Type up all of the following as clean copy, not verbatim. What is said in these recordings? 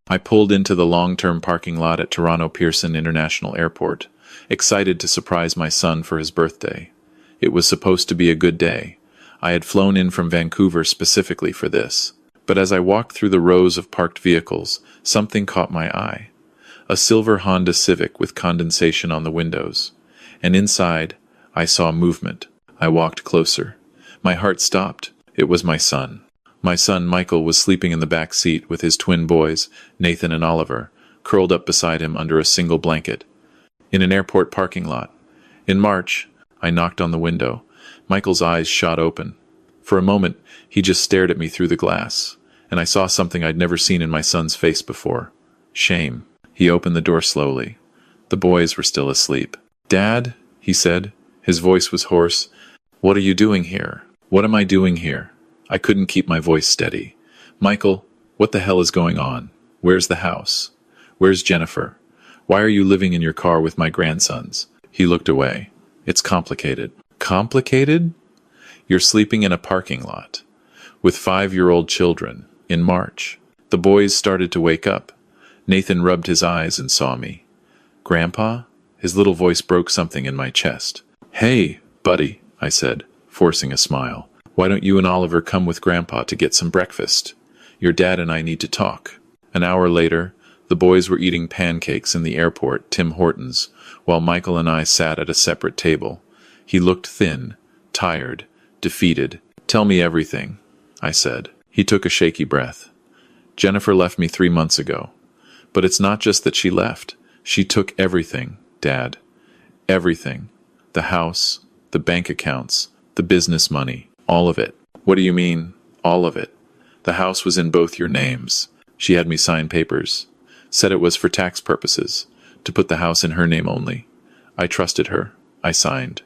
I pulled into the long-term parking lot at Toronto Pearson International Airport, excited to surprise my son for his birthday. It was supposed to be a good day. I had flown in from Vancouver specifically for this. But as I walked through the rows of parked vehicles, something caught my eye. A silver Honda Civic with condensation on the windows. And inside, I saw movement. I walked closer. My heart stopped. It was my son. My son Michael was sleeping in the back seat with his twin boys, Nathan and Oliver, curled up beside him under a single blanket. In an airport parking lot. In March, I knocked on the window. Michael's eyes shot open. For a moment, he just stared at me through the glass, and I saw something I'd never seen in my son's face before. Shame. He opened the door slowly. The boys were still asleep. "Dad," he said. His voice was hoarse. "What are you doing here? What am I doing here?" I couldn't keep my voice steady. "Michael, what the hell is going on? Where's the house? Where's Jennifer? Why are you living in your car with my grandsons?" He looked away. "It's complicated." "Complicated? You're sleeping in a parking lot with 5-year-old children in March." The boys started to wake up. Nathan rubbed his eyes and saw me. "Grandpa?" His little voice broke something in my chest. "Hey, buddy," I said, forcing a smile. "Why don't you and Oliver come with Grandpa to get some breakfast? Your dad and I need to talk." An hour later, the boys were eating pancakes in the airport, Tim Hortons, while Michael and I sat at a separate table. He looked thin, tired, defeated. "Tell me everything," I said. He took a shaky breath. "Jennifer left me 3 months ago. But it's not just that she left. She took everything, Dad. Everything. The house, the bank accounts, the business money, all of it." "What do you mean, all of it?" "The house was in both your names. She had me sign papers. Said it was for tax purposes, to put the house in her name only. I trusted her. I signed.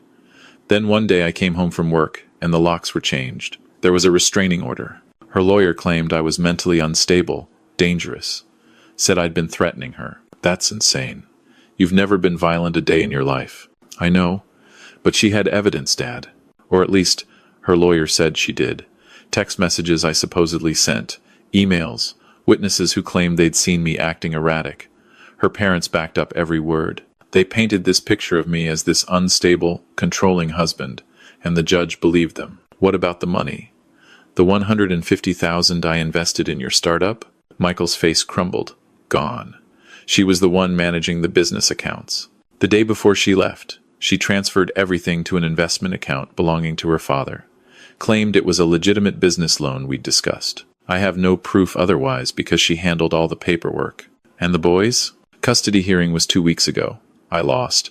Then one day I came home from work, and the locks were changed. There was a restraining order. Her lawyer claimed I was mentally unstable, dangerous. Said I'd been threatening her. That's insane. You've never been violent a day in your life." "I know. But she had evidence, Dad. Or at least, her lawyer said she did. Text messages I supposedly sent. Emails. Witnesses who claimed they'd seen me acting erratic. Her parents backed up every word. They painted this picture of me as this unstable, controlling husband, and the judge believed them." "What about the money? The $150,000 I invested in your startup?" Michael's face crumbled. "Gone. She was the one managing the business accounts. The day before she left, she transferred everything to an investment account belonging to her father. Claimed it was a legitimate business loan we'd discussed. I have no proof otherwise because she handled all the paperwork." "And the boys?" "Custody hearing was 2 weeks ago. I lost.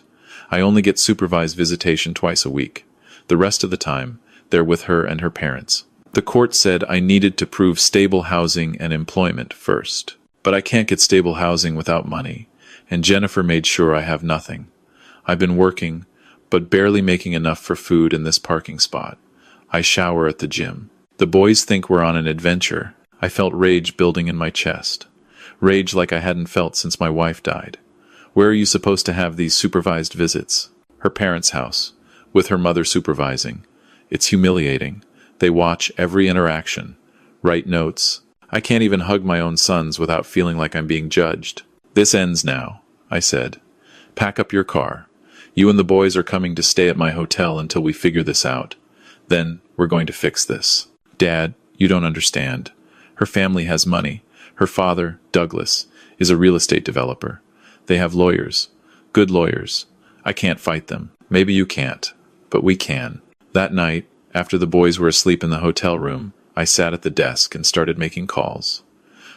I only get supervised visitation twice a week. The rest of the time, they're with her and her parents. The court said I needed to prove stable housing and employment first. But I can't get stable housing without money, and Jennifer made sure I have nothing. I've been working, but barely making enough for food in this parking spot. I shower at the gym. The boys think we're on an adventure." I felt rage building in my chest. Rage like I hadn't felt since my wife died. "Where are you supposed to have these supervised visits?" "Her parents' house, with her mother supervising. It's humiliating. They watch every interaction, write notes. I can't even hug my own sons without feeling like I'm being judged." "This ends now," I said. "Pack up your car. You and the boys are coming to stay at my hotel until we figure this out. Then we're going to fix this." "Dad, you don't understand. Her family has money. Her father, Douglas, is a real estate developer. They have lawyers. Good lawyers. I can't fight them. Maybe you can't, but we can." That night, after the boys were asleep in the hotel room, I sat at the desk and started making calls.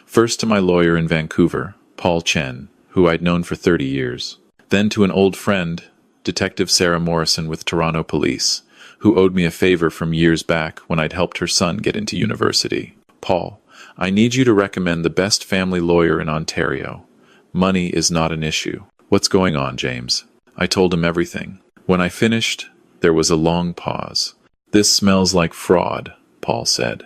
First to my lawyer in Vancouver, Paul Chen, who I'd known for 30 years. Then to an old friend, Detective Sarah Morrison with Toronto Police, who owed me a favor from years back when I'd helped her son get into university. "Paul, I need you to recommend the best family lawyer in Ontario. Money is not an issue." "What's going on, James?" I told him everything. When I finished, there was a long pause. "This smells like fraud," Paul said.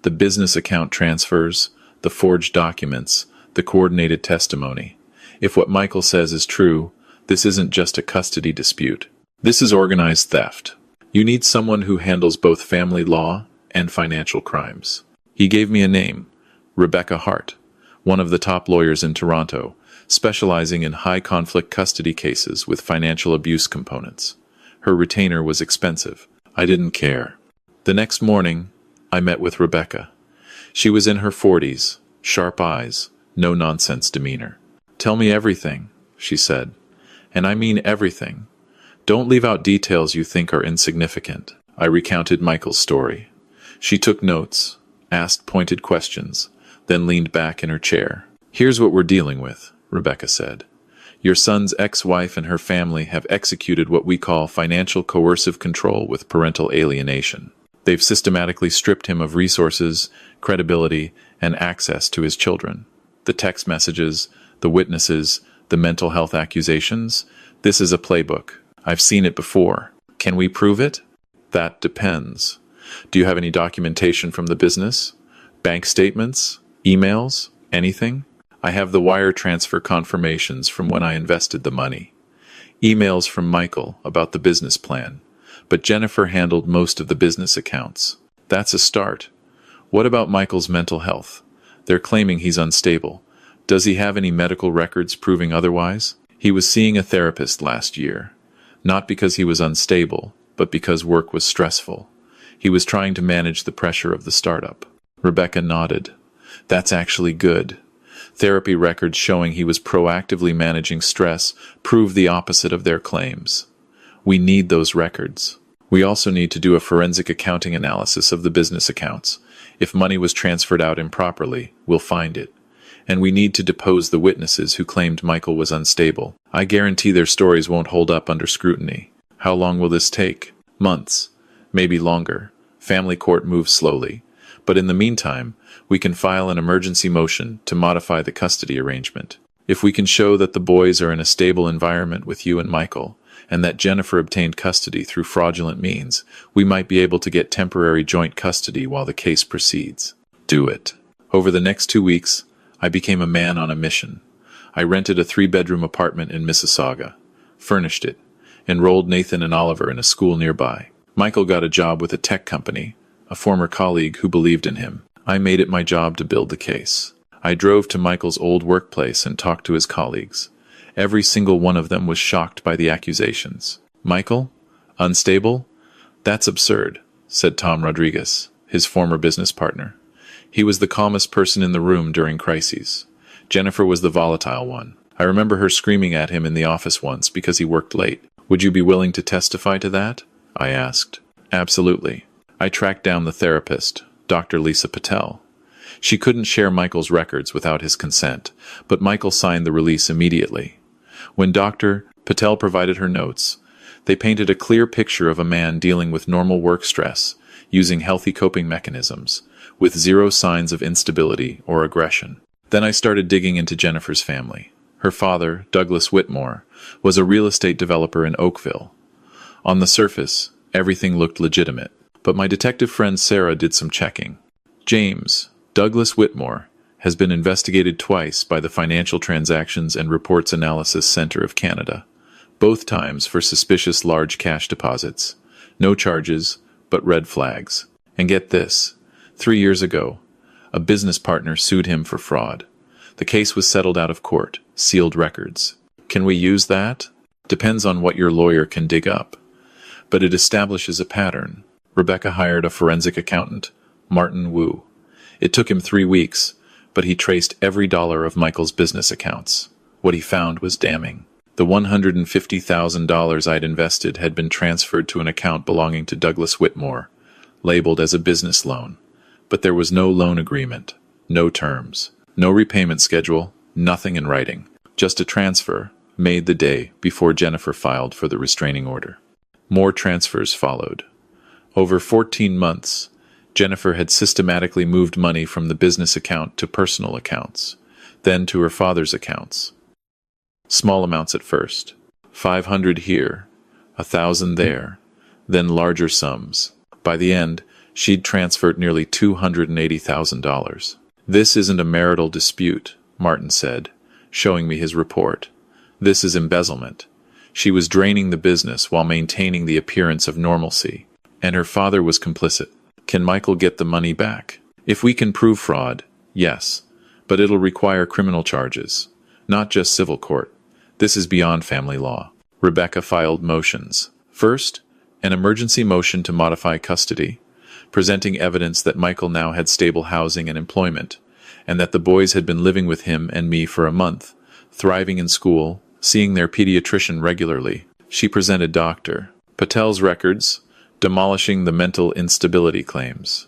"The business account transfers, the forged documents, the coordinated testimony. If what Michael says is true, this isn't just a custody dispute. This is organized theft. You need someone who handles both family law and financial crimes." He gave me a name, Rebecca Hart, one of the top lawyers in Toronto, specializing in high-conflict custody cases with financial abuse components. Her retainer was expensive. I didn't care. The next morning, I met with Rebecca. She was in her 40s, sharp eyes, no-nonsense demeanor. "Tell me everything," she said. "And I mean everything. Don't leave out details you think are insignificant." I recounted Michael's story. She took notes, asked pointed questions, then leaned back in her chair. "Here's what we're dealing with," Rebecca said. "Your son's ex-wife and her family have executed what we call financial coercive control with parental alienation. They've systematically stripped him of resources, credibility, and access to his children. The text messages, the witnesses, the mental health accusations. This is a playbook. I've seen it before. Can we prove it?" "That depends. Do you have any documentation from the business? Bank statements? Emails? Anything?" "I have the wire transfer confirmations from when I invested the money. Emails from Michael about the business plan. But Jennifer handled most of the business accounts." "That's a start. What about Michael's mental health? They're claiming he's unstable. Does he have any medical records proving otherwise?" "He was seeing a therapist last year. Not because he was unstable, but because work was stressful. He was trying to manage the pressure of the startup." Rebecca nodded. "That's actually good. Therapy records showing he was proactively managing stress prove the opposite of their claims. We need those records. We also need to do a forensic accounting analysis of the business accounts. If money was transferred out improperly, we'll find it. And we need to depose the witnesses who claimed Michael was unstable. I guarantee their stories won't hold up under scrutiny." "How long will this take?" "Months. Maybe longer. Family court moves slowly. But in the meantime, we can file an emergency motion to modify the custody arrangement. If we can show that the boys are in a stable environment with you and Michael, and that Jennifer obtained custody through fraudulent means, we might be able to get temporary joint custody while the case proceeds." "Do it." Over the next 2 weeks, I became a man on a mission. I rented a 3-bedroom apartment in Mississauga, furnished it, enrolled Nathan and Oliver in a school nearby. Michael got a job with a tech company, a former colleague who believed in him. I made it my job to build the case. I drove to Michael's old workplace and talked to his colleagues. Every single one of them was shocked by the accusations. "Michael? Unstable? That's absurd," said Tom Rodriguez, his former business partner. "He was the calmest person in the room during crises. Jennifer was the volatile one. I remember her screaming at him in the office once because he worked late. Would you be willing to testify to that?" I asked. "Absolutely." I tracked down the therapist, Dr. Lisa Patel. She couldn't share Michael's records without his consent, but Michael signed the release immediately. When Dr. Patel provided her notes, they painted a clear picture of a man dealing with normal work stress, using healthy coping mechanisms, with zero signs of instability or aggression. Then I started digging into Jennifer's family. Her father, Douglas Whitmore, was a real estate developer in Oakville. On the surface, everything looked legitimate, but my detective friend Sarah did some checking. "James, Douglas Whitmore, has been investigated twice by the Financial Transactions and Reports Analysis Center of Canada, both times for suspicious large cash deposits. No charges, but red flags. And get this, 3 years ago, a business partner sued him for fraud. The case was settled out of court, sealed records. Can we use that? Depends on what your lawyer can dig up. But it establishes a pattern." Rebecca hired a forensic accountant, Martin Wu. It took him 3 weeks, but he traced every dollar of Michael's business accounts. What he found was damning. The $150,000 I'd invested had been transferred to an account belonging to Douglas Whitmore, labeled as a business loan. But there was no loan agreement, no terms, no repayment schedule, nothing in writing. Just a transfer, made the day before Jennifer filed for the restraining order. More transfers followed. Over 14 months, Jennifer had systematically moved money from the business account to personal accounts, then to her father's accounts. Small amounts at first, 500 here, 1,000 there, then larger sums. By the end, she'd transferred nearly $280,000. "This isn't a marital dispute," Martin said, showing me his report. "This is embezzlement. She was draining the business while maintaining the appearance of normalcy, and her father was complicit. Can Michael get the money back? If we can prove fraud, yes, But it'll require criminal charges, not just civil court. This is beyond family law. Rebecca filed motions. First, an emergency motion to modify custody, presenting evidence that Michael now had stable housing and employment, and that the boys had been living with him and me for a month, thriving in school, seeing their pediatrician regularly. She presented Dr. Patel's records, demolishing the mental instability claims.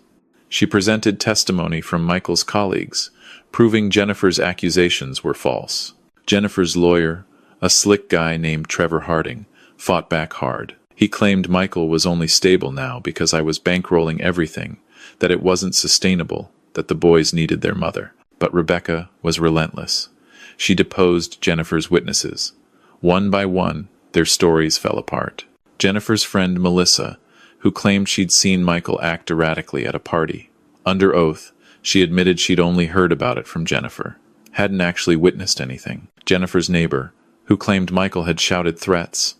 She presented testimony from Michael's colleagues, proving Jennifer's accusations were false. Jennifer's lawyer, a slick guy named Trevor Harding, fought back hard. He claimed Michael was only stable now because I was bankrolling everything, that it wasn't sustainable, that the boys needed their mother. But Rebecca was relentless. She deposed Jennifer's witnesses. One by one, their stories fell apart. Jennifer's friend Melissa, who claimed she'd seen Michael act erratically at a party. Under oath, she admitted she'd only heard about it from Jennifer, hadn't actually witnessed anything. Jennifer's neighbor, who claimed Michael had shouted threats,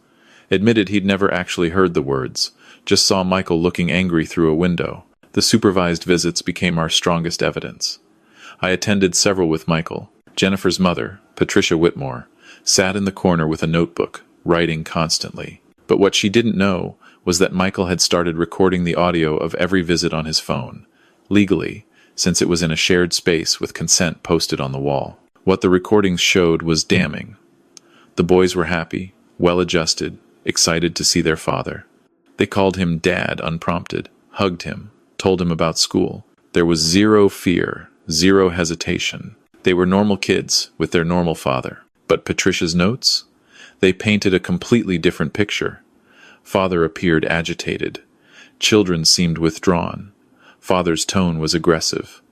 admitted he'd never actually heard the words, just saw Michael looking angry through a window. The supervised visits became our strongest evidence. I attended several with Michael. Jennifer's mother, Patricia Whitmore, sat in the corner with a notebook, writing constantly. But what she didn't know was that Michael had started recording the audio of every visit on his phone, legally, since it was in a shared space with consent posted on the wall. What the recordings showed was damning. The boys were happy, well-adjusted, excited to see their father. They called him Dad unprompted, hugged him, told him about school. There was zero fear, zero hesitation. They were normal kids with their normal father. But Patricia's notes? They painted a completely different picture. Father appeared agitated. Children seemed withdrawn. Father's tone was aggressive.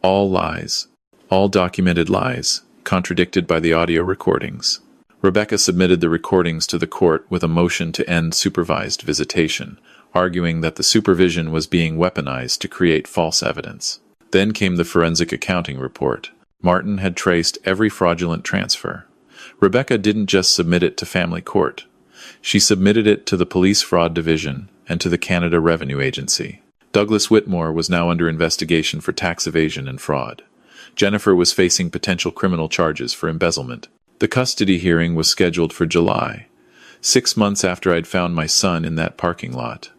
All lies, all documented lies, contradicted by the audio recordings. Rebecca submitted the recordings to the court with a motion to end supervised visitation, arguing that the supervision was being weaponized to create false evidence. Then came the forensic accounting report. Martin had traced every fraudulent transfer. Rebecca didn't just submit it to family court. She submitted it to the Police Fraud Division and to the Canada Revenue Agency. Douglas Whitmore was now under investigation for tax evasion and fraud. Jennifer was facing potential criminal charges for embezzlement. The custody hearing was scheduled for July, 6 months after I'd found my son in that parking lot.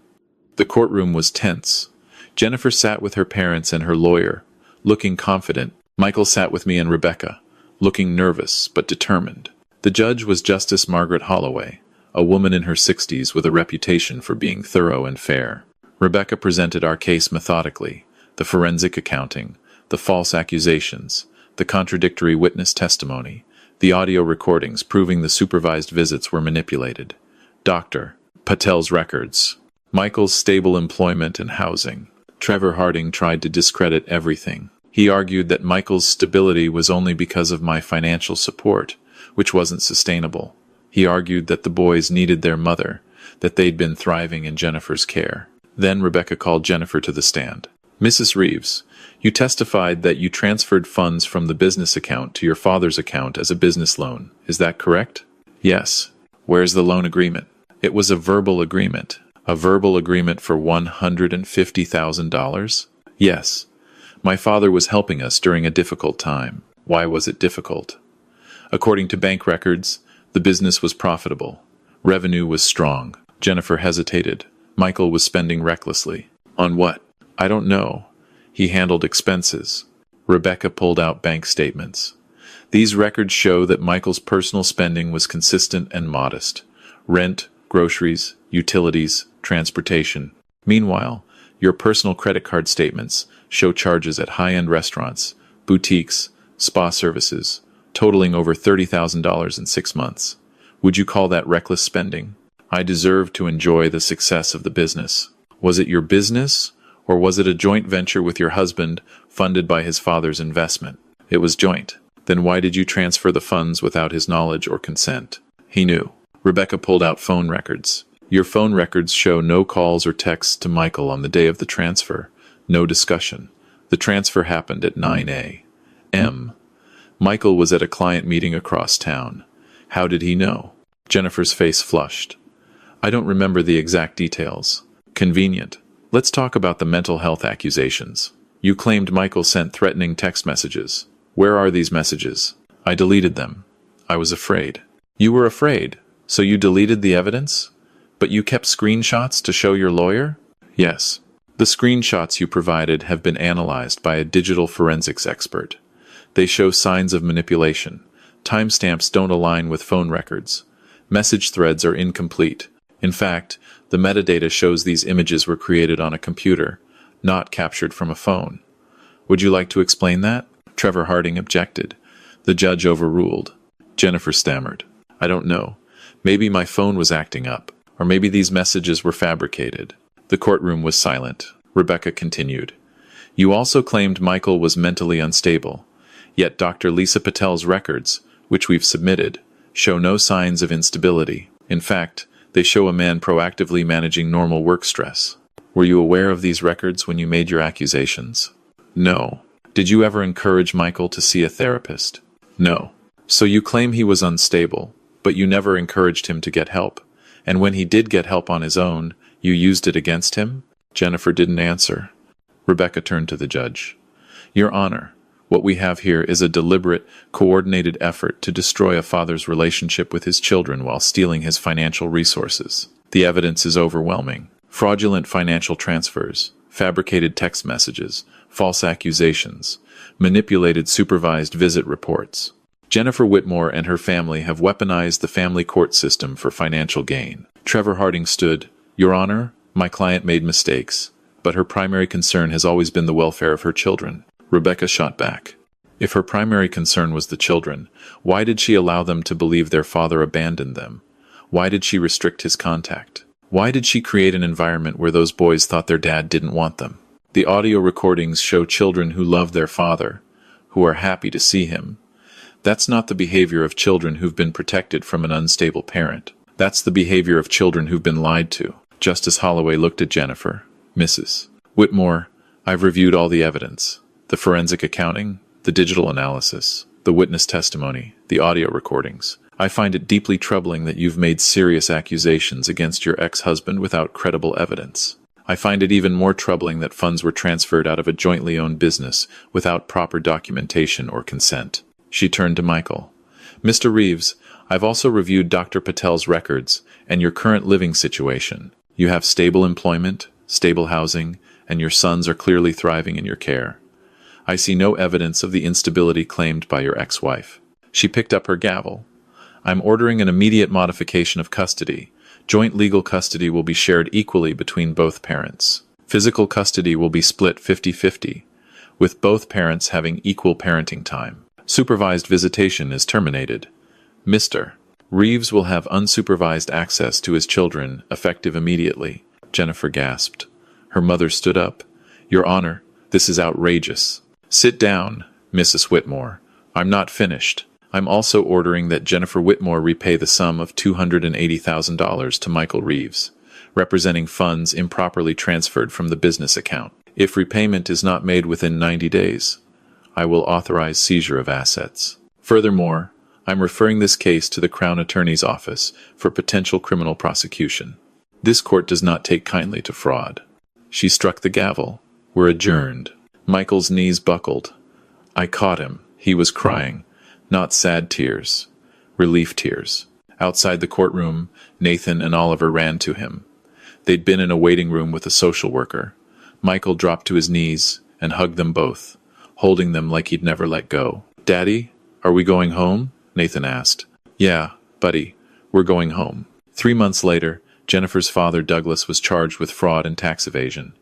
The courtroom was tense. Jennifer sat with her parents and her lawyer, looking confident. Michael sat with me and Rebecca, looking nervous but determined. The judge was Justice Margaret Holloway, a woman in her 60s with a reputation for being thorough and fair. Rebecca presented our case methodically, the forensic accounting, the false accusations, the contradictory witness testimony, the audio recordings proving the supervised visits were manipulated, Dr. Patel's records, Michael's stable employment and housing. Trevor Harding tried to discredit everything. He argued that Michael's stability was only because of my financial support, which wasn't sustainable. He argued that the boys needed their mother, that they'd been thriving in Jennifer's care. Then Rebecca called Jennifer to the stand. Mrs. Reeves, you testified that you transferred funds from the business account to your father's account as a business loan. Is that correct? Yes. Where's the loan agreement? It was a verbal agreement. A verbal agreement for $150,000? Yes. My father was helping us during a difficult time. Why was it difficult? According to bank records, the business was profitable. Revenue was strong. Jennifer hesitated. Michael was spending recklessly. On what? I don't know. He handled expenses. Rebecca pulled out bank statements. These records show that Michael's personal spending was consistent and modest. Rent, groceries, utilities, transportation. Meanwhile, your personal credit card statements show charges at high-end restaurants, boutiques, spa services, totaling over $30,000 in 6 months. Would you call that reckless spending? I deserve to enjoy the success of the business. Was it your business, or was it a joint venture with your husband funded by his father's investment? It was joint. Then why did you transfer the funds without his knowledge or consent? He knew. Rebecca pulled out phone records. Your phone records show no calls or texts to Michael on the day of the transfer. No discussion. The transfer happened at 9 a.m. Michael was at a client meeting across town. How did he know? Jennifer's face flushed. I don't remember the exact details. Convenient. Let's talk about the mental health accusations. You claimed Michael sent threatening text messages. Where are these messages? I deleted them. I was afraid. You were afraid, so you deleted the evidence? But you kept screenshots to show your lawyer? Yes. The screenshots you provided have been analyzed by a digital forensics expert. They show signs of manipulation. Timestamps don't align with phone records. Message threads are incomplete. In fact, the metadata shows these images were created on a computer, not captured from a phone. Would you like to explain that? Trevor Harding objected. The judge overruled. Jennifer stammered. I don't know. Maybe my phone was acting up, or maybe these messages were fabricated. The courtroom was silent. Rebecca continued. You also claimed Michael was mentally unstable, yet Dr. Lisa Patel's records, which we've submitted, show no signs of instability. In fact, they show a man proactively managing normal work stress. Were you aware of these records when you made your accusations? No. Did you ever encourage Michael to see a therapist? No. So you claim he was unstable, but you never encouraged him to get help. And when he did get help on his own, you used it against him? Jennifer didn't answer. Rebecca turned to the judge. Your Honor, what we have here is a deliberate, coordinated effort to destroy a father's relationship with his children while stealing his financial resources. The evidence is overwhelming. Fraudulent financial transfers, fabricated text messages, false accusations, manipulated supervised visit reports. Jennifer Whitmore and her family have weaponized the family court system for financial gain. Trevor Harding stood. Your Honor, my client made mistakes, but her primary concern has always been the welfare of her children. Rebecca shot back. If her primary concern was the children, why did she allow them to believe their father abandoned them? Why did she restrict his contact? Why did she create an environment where those boys thought their dad didn't want them? The audio recordings show children who love their father, who are happy to see him. That's not the behavior of children who've been protected from an unstable parent. That's the behavior of children who've been lied to. Justice Holloway looked at Jennifer. Mrs. Whitmore, I've reviewed all the evidence. The forensic accounting, the digital analysis, the witness testimony, the audio recordings. I find it deeply troubling that you've made serious accusations against your ex-husband without credible evidence. I find it even more troubling that funds were transferred out of a jointly owned business without proper documentation or consent. She turned to Michael. Mr. Reeves, I've also reviewed Dr. Patel's records and your current living situation. You have stable employment, stable housing, and your sons are clearly thriving in your care. I see no evidence of the instability claimed by your ex-wife. She picked up her gavel. I'm ordering an immediate modification of custody. Joint legal custody will be shared equally between both parents. Physical custody will be split 50-50, with both parents having equal parenting time. Supervised visitation is terminated. Mr. Reeves will have unsupervised access to his children, effective immediately. Jennifer gasped. Her mother stood up. Your Honor, this is outrageous. Sit down, Mrs. Whitmore. I'm not finished. I'm also ordering that Jennifer Whitmore repay the sum of $280,000 to Michael Reeves, representing funds improperly transferred from the business account. If repayment is not made within 90 days, I will authorize seizure of assets. Furthermore, I'm referring this case to the Crown Attorney's Office for potential criminal prosecution. This court does not take kindly to fraud. She struck the gavel. We're adjourned. Michael's knees buckled. I caught him. He was crying. Not sad tears. Relief tears. Outside the courtroom, Nathan and Oliver ran to him. They'd been in a waiting room with a social worker. Michael dropped to his knees and hugged them both, holding them like he'd never let go. Daddy, are we going home? Nathan asked. Yeah, buddy, we're going home. 3 months later, Jennifer's father, Douglas, was charged with fraud and tax evasion.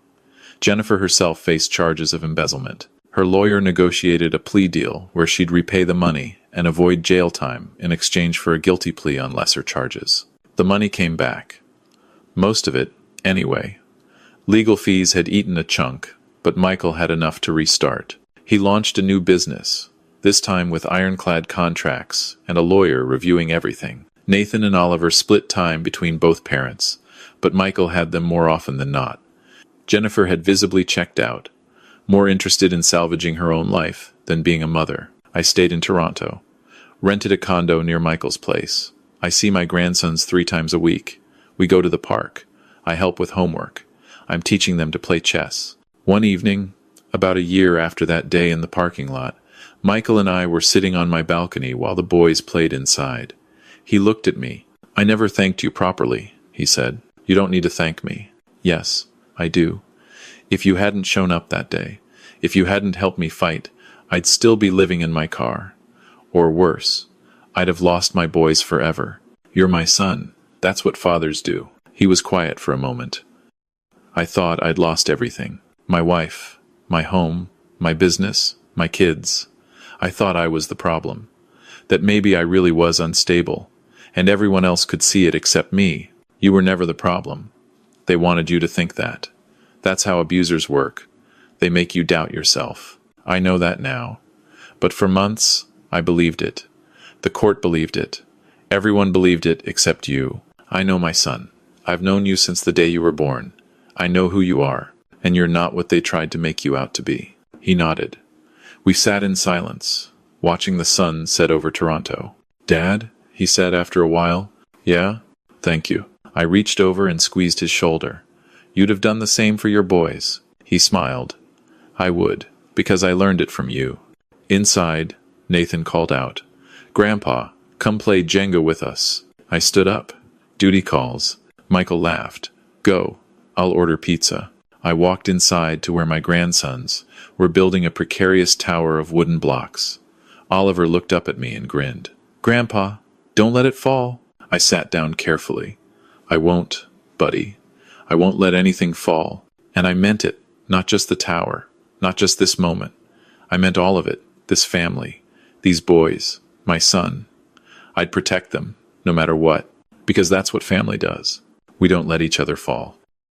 Jennifer herself faced charges of embezzlement. Her lawyer negotiated a plea deal where she'd repay the money and avoid jail time in exchange for a guilty plea on lesser charges. The money came back. Most of it, anyway. Legal fees had eaten a chunk, but Michael had enough to restart. He launched a new business, this time with ironclad contracts and a lawyer reviewing everything. Nathan and Oliver split time between both parents, but Michael had them more often than not. Jennifer had visibly checked out, more interested in salvaging her own life than being a mother. I stayed in Toronto, rented a condo near Michael's place. I see my grandsons 3 times a week. We go to the park. I help with homework. I'm teaching them to play chess. One evening, about a year after that day in the parking lot, Michael and I were sitting on my balcony while the boys played inside. He looked at me. "I never thanked you properly," he said. "You don't need to thank me." "Yes, I do. If you hadn't shown up that day, if you hadn't helped me fight, I'd still be living in my car. Or worse, I'd have lost my boys forever. You're my son. That's what fathers do." He was quiet for a moment. "I thought I'd lost everything. My wife, my home, my business, my kids. I thought I was the problem. That maybe I really was unstable, and everyone else could see it except me. You were never the problem. They wanted you to think that. That's how abusers work. They make you doubt yourself. I know that now. But for months, I believed it. The court believed it. Everyone believed it except you. I know my son. I've known you since the day you were born. I know who you are, and you're not what they tried to make you out to be." He nodded. We sat in silence, watching the sun set over Toronto. "Dad?" he said after a while. "Yeah? Thank you." I reached over and squeezed his shoulder. "You'd have done the same for your boys." He smiled. "I would, because I learned it from you." Inside, Nathan called out, "Grandpa, come play Jenga with us." I stood up. "Duty calls." Michael laughed. "Go. I'll order pizza." I walked inside to where my grandsons were building a precarious tower of wooden blocks. Oliver looked up at me and grinned. "Grandpa, don't let it fall." I sat down carefully. "I won't, buddy. I won't let anything fall." And I meant it, not just the tower, not just this moment. I meant all of it, this family, these boys, my son. I'd protect them, no matter what, because that's what family does. We don't let each other fall.